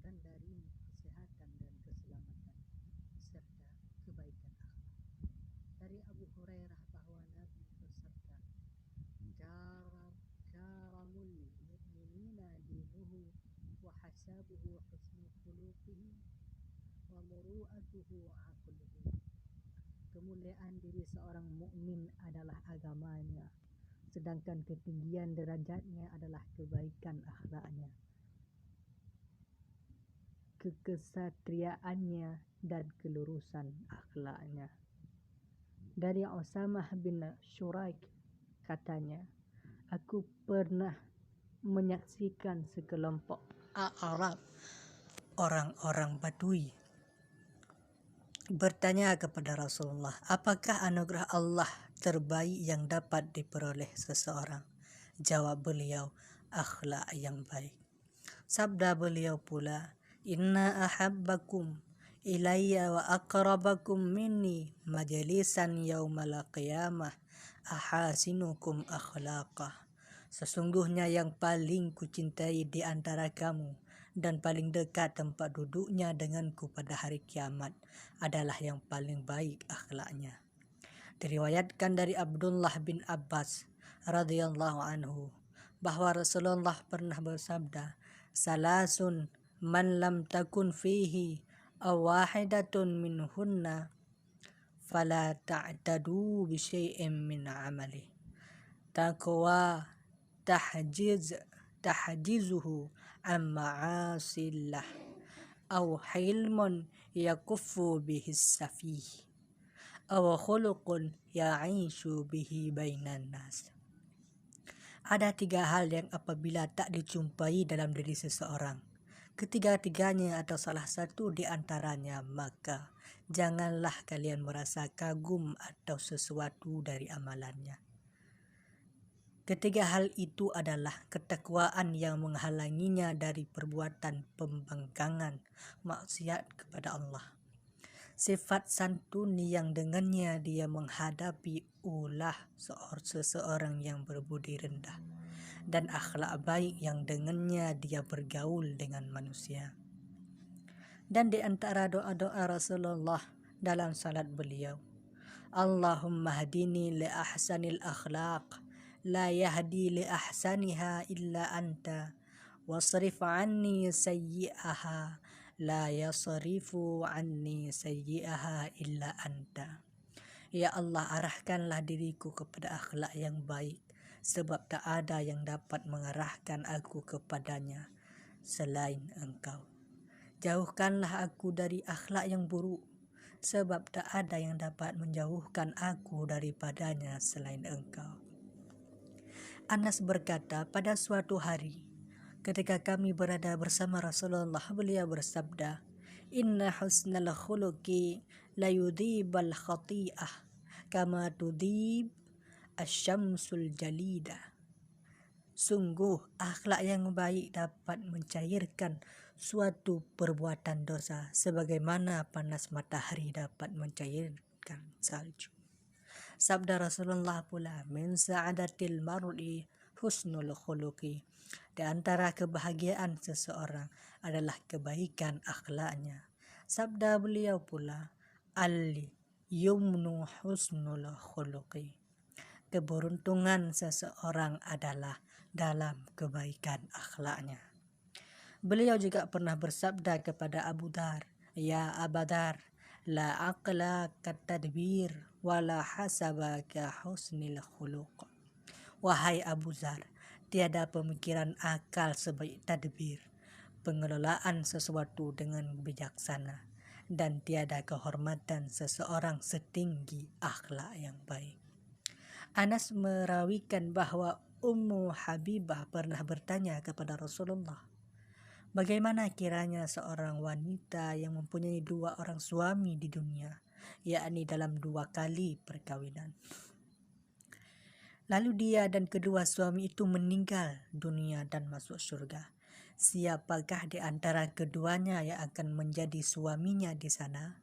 dihadirkan darimu kesehatan dan keselamatan serta kebaikan akhlak. Dari Abu Hurairah bahwa Nabi bersabda, Jaramul mu'minina dinuhu wa hasabuhu husnu khuluqihi wa muru'atuhu aqluhu. Kemuliaan diri seorang mukmin adalah agamanya, sedangkan ketinggian derajatnya adalah kebaikan akhlaknya, kekesatriaannya dan kelurusan akhlaknya. Dari Usamah bin Syuraik katanya, aku pernah menyaksikan sekelompok Arab, orang-orang Badui, bertanya kepada Rasulullah, apakah anugerah Allah terbaik yang dapat diperoleh seseorang? Jawab beliau, akhlak yang baik. Sabda beliau pula, inna ahabbakum ilayya wa aqrabakum minni majlisan yaumal qiyamah ahasinukum akhlaqah. Sesungguhnya yang paling kucintai di antara kamu dan paling dekat tempat duduknya denganku pada hari kiamat adalah yang paling baik akhlaknya. Diriwayatkan dari Abdullah bin Abbas radhiyallahu anhu bahwa Rasulullah pernah bersabda, salasun man lam takun fihi aw wahidatun minhunna fala ta'tadu bi syai'in min amali taqwa tahjizuhu an ma'asillah aw hilmun yakuffu bihi safih aw khuluqun ya'ishu bihi bainan nas. Ada 3 hal yang apabila tak dijumpai dalam diri seseorang, ketiga-tiganya atau salah satu di antaranya, maka janganlah kalian merasa kagum atau sesuatu dari amalannya. Ketiga hal itu adalah ketakwaan yang menghalanginya dari perbuatan pembangkangan maksiat kepada Allah, sifat santun yang dengannya dia menghadapi ulah seseorang yang berbudi rendah, dan akhlak baik yang dengannya dia bergaul dengan manusia. Dan di antara doa-doa Rasulullah dalam salat beliau, Allahumma hadini li ahsanil akhlaq la yahdi li ahsaniha illa anta wasrif anni sayyi'aha la yasrifu anni sayyi'aha illa anta. Ya Allah, arahkanlah diriku kepada akhlak yang baik, sebab tak ada yang dapat mengarahkan aku kepadanya selain Engkau. Jauhkanlah aku dari akhlak yang buruk, sebab tak ada yang dapat menjauhkan aku daripadanya selain Engkau. Anas berkata, pada suatu hari ketika kami berada bersama Rasulullah, beliau bersabda, inna husnal khuluqi la yudhibal khati'ah kama tudhib asyamsul jalida. Sungguh akhlak yang baik dapat mencairkan suatu perbuatan dosa sebagaimana panas matahari dapat mencairkan salju. Sabda Rasulullah pula, min sa'adatil mar'i husnul khuluqi. Di antara kebahagiaan seseorang adalah kebaikan akhlaknya. Sabda beliau pula, al-yumnu husnul khuluqi. Keberuntungan seseorang adalah dalam kebaikan akhlaknya. Beliau juga pernah bersabda kepada Abu Dar, ya Abu Dar, la aqla katadbir wala hasaba ka husnil khuluq. Wahai Abu Dzar, tiada pemikiran akal sebaik tadbir, pengelolaan sesuatu dengan bijaksana, dan tiada kehormatan seseorang setinggi akhlak yang baik. Anas merawikan bahwa Ummu Habibah pernah bertanya kepada Rasulullah, bagaimana kiranya seorang wanita yang mempunyai 2 orang suami di dunia, yakni dalam 2 kali perkawinan. Lalu dia dan kedua suami itu meninggal dunia dan masuk surga. Siapakah di antara keduanya yang akan menjadi suaminya di sana?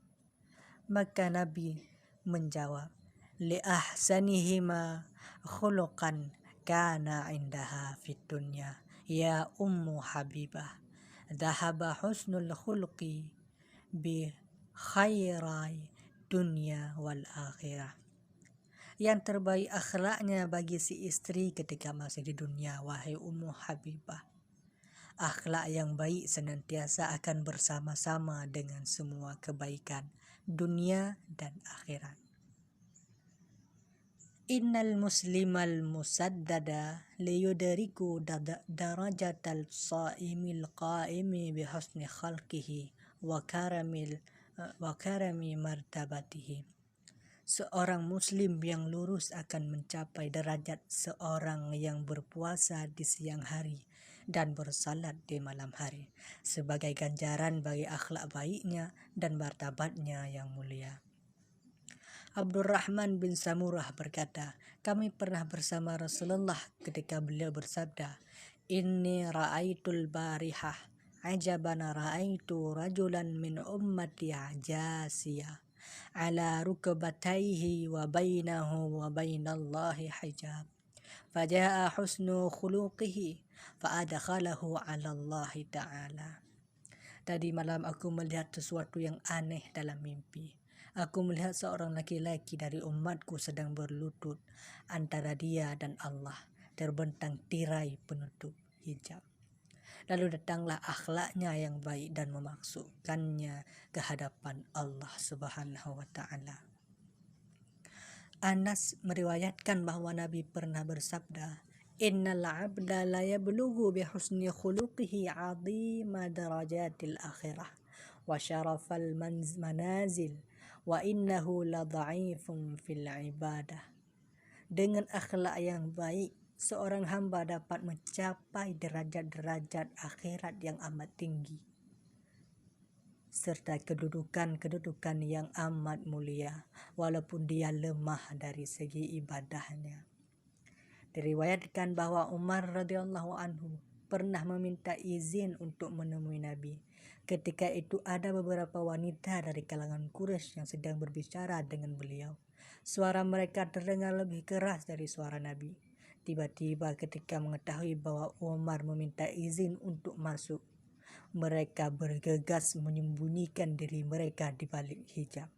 Maka Nabi menjawab, li ahsanihima khuluqan kana indaha fid dunya ya Ummu Habibah. dhahaba husnul khuluqi bi khairai dunya wal akhirah. Yang terbaik akhlaknya bagi si istri ketika masih di dunia, wahai Ummu Habibah. Akhlak yang baik senantiasa akan bersama-sama dengan semua kebaikan dunia dan akhirat. Innal muslimal musaddada liyudriku darajatal saimil qaimi bihusni khalqihi wa karami martabatihi. Seorang muslim yang lurus akan mencapai derajat seorang yang berpuasa di siang hari dan bersalat di malam hari sebagai ganjaran bagi akhlak baiknya dan martabatnya yang mulia. Abdurrahman bin Samurah berkata, kami pernah bersama Rasulullah ketika beliau bersabda, Inni ra'aitul barihah ajaban ra'aitu rajulan min ummati ajasiyah ala rukbatayhi wa bainahu wa bainallahi hijab faja'a husnu khuluqihi fa'adkhalahu ala Allah ta'ala. Tadi malam aku melihat sesuatu yang aneh dalam mimpi. Aku melihat seorang laki-laki dari umatku sedang berlutut antara dia dan Allah, terbentang tirai penutup hijab. Lalu datanglah akhlaknya yang baik dan memasukkannya ke hadapan Allah Subhanahu wa ta'ala. Anas meriwayatkan bahwa Nabi pernah bersabda, Innal abda la yablughu bi husni khuluqihi 'azima darajatil akhirah wa syarafal manazil wa innahu la dha'ifun fil ibadah. Dengan akhlak yang baik, seorang hamba dapat mencapai derajat-derajat akhirat yang amat tinggi serta kedudukan yang amat mulia walaupun dia lemah dari segi ibadahnya. Diriwayatkan bahwa Umar radhiyallahu anhu pernah meminta izin untuk menemui Nabi. Ketika itu ada beberapa wanita dari kalangan Quraisy yang sedang berbicara dengan beliau. Suara mereka terdengar lebih keras dari suara Nabi. Tiba-tiba ketika mengetahui bahwa Umar meminta izin untuk masuk, mereka bergegas menyembunyikan diri mereka di balik hijab.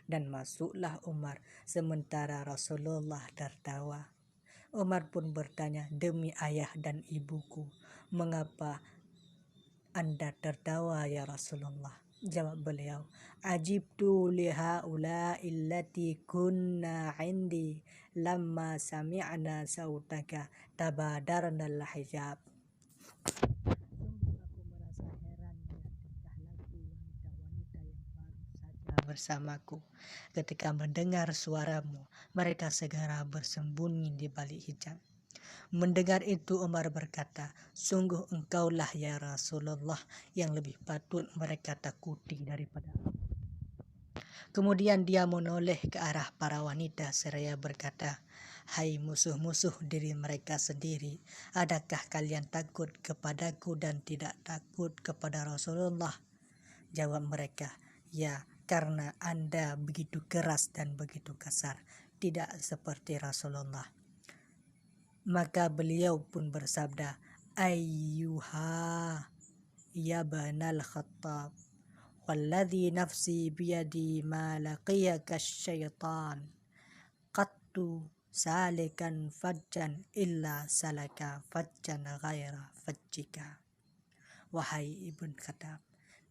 Dan masuklah Umar sementara Rasulullah tertawa. Umar pun bertanya, demi ayah dan ibuku, mengapa Anda tertawa ya Rasulullah? Jawab beliau, Ajibtu lihaula illati kunna indi lamma sami'na sautaka tabadarnal hijab. Aku merasa heran dengan tingkah laku wanita-wanita yang baru saja bersamaku. Ketika mendengar suaramu, mereka segera bersembunyi di balik hijab. Mendengar itu Umar berkata, sungguh engkaulah ya Rasulullah yang lebih patut mereka takuti daripada aku. Kemudian dia menoleh ke arah para wanita seraya berkata, hai musuh-musuh diri mereka sendiri, adakah kalian takut kepadaku dan tidak takut kepada Rasulullah? Jawab mereka, ya, karena Anda begitu keras dan begitu kasar, tidak seperti Rasulullah. Maka beliau pun bersabda, ayyuha ya banal Khattab, walladhi nafsi biyadi ma laqiyaka syaitan, qattu salikan fajjan illa salaka fajjan ghaira fajjika. Wahai Ibn Khattab,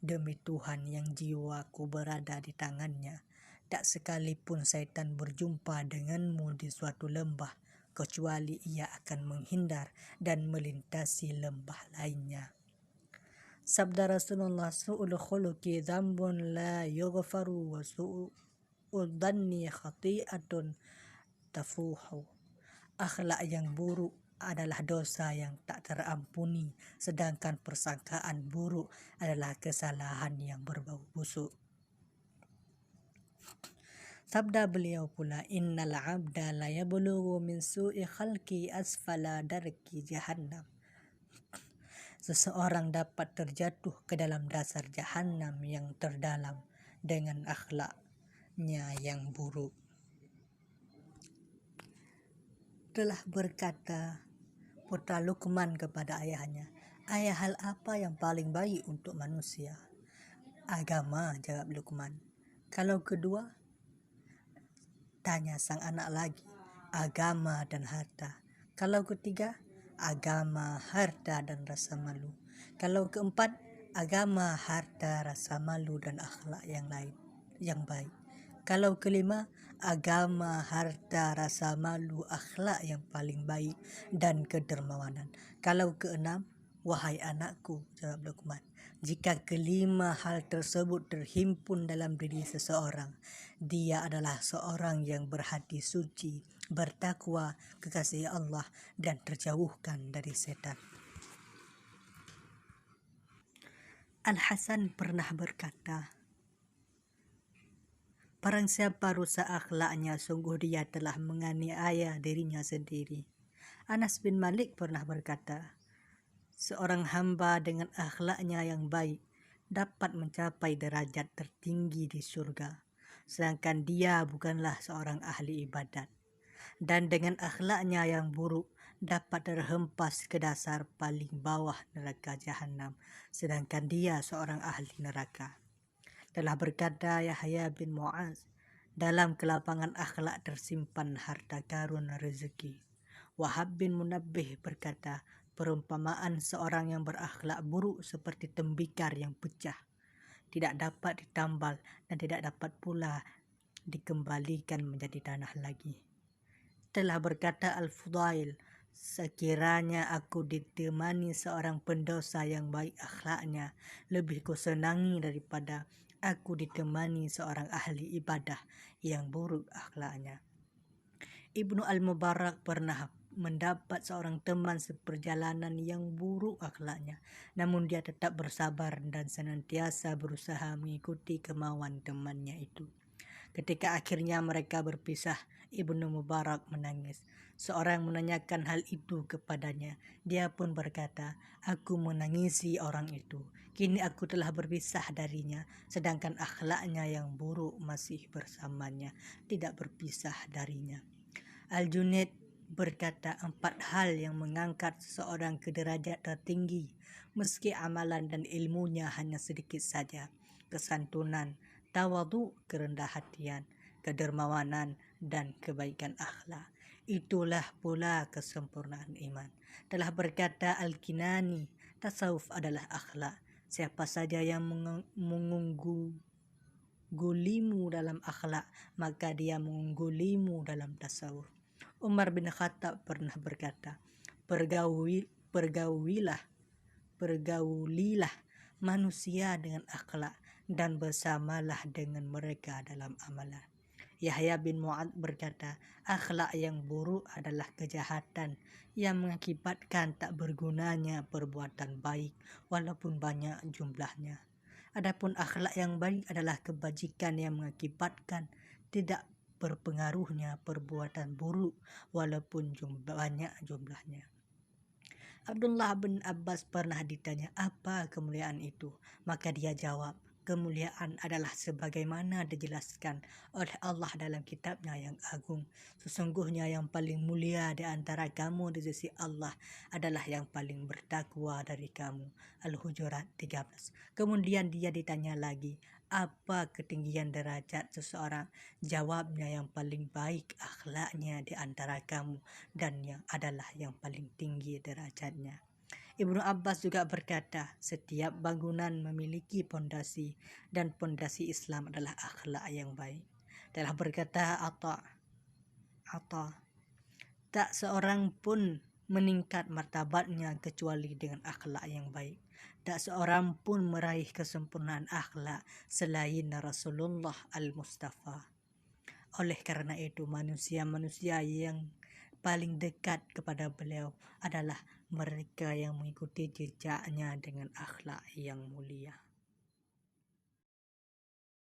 demi Tuhan yang jiwaku berada di tangannya, tak sekalipun syaitan berjumpa denganmu di suatu lembah, kecuali ia akan menghindar dan melintasi lembah lainnya. Sabda Rasulullah, su'ul khuluqi dzambun la yughfaru wa su'ul dhanni khati'atun tafuhu. Akhlak yang buruk adalah dosa yang tak terampuni, sedangkan persangkaan buruk adalah kesalahan yang berbau busuk. Sabda beliau pula, innal abda la yablughu min su'i khalqi asfala darki jahannam. Seseorang dapat terjatuh ke dalam dasar jahannam yang terdalam dengan akhlaknya yang buruk. Telah berkata putra Luqman kepada ayahnya, Ayah, hal apa yang paling baik untuk manusia? Agama, jawab Luqman. Kalau kedua, tanya sang anak lagi, agama dan harta. Kalau ketiga, agama, harta dan rasa malu. Kalau keempat, agama, harta, rasa malu dan akhlak yang lain yang baik. Kalau kelima, agama, harta, rasa malu, akhlak yang paling baik dan kedermawanan. Kalau keenam, wahai anakku, jawab Luqman, jika kelima hal tersebut terhimpun dalam diri seseorang, dia adalah seorang yang berhati suci, bertakwa, kekasih Allah, dan terjauhkan dari setan. Al-Hasan pernah berkata, barang siapa rusak akhlaknya, sungguh dia telah menganiaya dirinya sendiri. Anas bin Malik pernah berkata, seorang hamba dengan akhlaknya yang baik dapat mencapai derajat tertinggi di surga, sedangkan dia bukanlah seorang ahli ibadat. Dan dengan akhlaknya yang buruk dapat terhempas ke dasar paling bawah neraka jahanam, sedangkan dia seorang ahli neraka. Telah berkata Yahya bin Mu'az, dalam kelapangan akhlak tersimpan harta karun rezeki. Wahab bin Munabbih berkata, perumpamaan seorang yang berakhlak buruk seperti tembikar yang pecah, tidak dapat ditambal dan tidak dapat pula dikembalikan menjadi tanah lagi. Telah berkata Al-Fudail, sekiranya aku ditemani seorang pendosa yang baik akhlaknya, lebih kusenangi daripada aku ditemani seorang ahli ibadah yang buruk akhlaknya. Ibnu Al-Mubarak pernah mendapat seorang teman seperjalanan yang buruk akhlaknya, namun dia tetap bersabar dan senantiasa berusaha mengikuti kemauan temannya itu. Ketika akhirnya mereka berpisah, Ibnu Mubarak menangis. Seorang menanyakan hal itu kepadanya. Dia pun berkata, aku menangisi orang itu. Kini aku telah berpisah darinya, sedangkan akhlaknya yang buruk masih bersamanya, tidak berpisah darinya. Al-Junaid berkata, 4 hal yang mengangkat seseorang ke derajat tertinggi, meski amalan dan ilmunya hanya sedikit saja: kesantunan, tawadu, kerendah hatian, kedermawanan, dan kebaikan akhlak. Itulah pula kesempurnaan iman. Telah berkata Al-Kinani, tasawuf adalah akhlak. Siapa saja yang mengunggulimu dalam akhlak, maka dia mengunggulimu dalam tasawuf. Umar bin Khattab pernah berkata, pergaulilah manusia dengan akhlak dan bersamalah dengan mereka dalam amalan. Yahya bin Mu'ad berkata, akhlak yang buruk adalah kejahatan yang mengakibatkan tak bergunanya perbuatan baik walaupun banyak jumlahnya. Adapun akhlak yang baik adalah kebajikan yang mengakibatkan tidak berpengaruhnya perbuatan buruk walaupun banyak jumlahnya. Abdullah bin Abbas pernah ditanya apa kemuliaan itu, maka dia jawab, kemuliaan adalah sebagaimana dijelaskan oleh Allah dalam kitabnya yang agung. Sesungguhnya yang paling mulia di antara kamu di sisi Allah adalah yang paling bertakwa dari kamu. Al-Hujurat 13. Kemudian dia ditanya lagi, apa ketinggian derajat seseorang? Jawabnya, yang paling baik akhlaknya di antara kamu dan yang adalah yang paling tinggi derajatnya. Ibnu Abbas juga berkata, setiap bangunan memiliki pondasi dan pondasi Islam adalah akhlak yang baik. Telah berkata Atta, tak seorang pun meningkat martabatnya kecuali dengan akhlak yang baik. Tak seorang pun meraih kesempurnaan akhlak selain Rasulullah Al-Mustafa. Oleh karena itu, manusia-manusia yang paling dekat kepada beliau adalah mereka yang mengikuti jejaknya dengan akhlak yang mulia.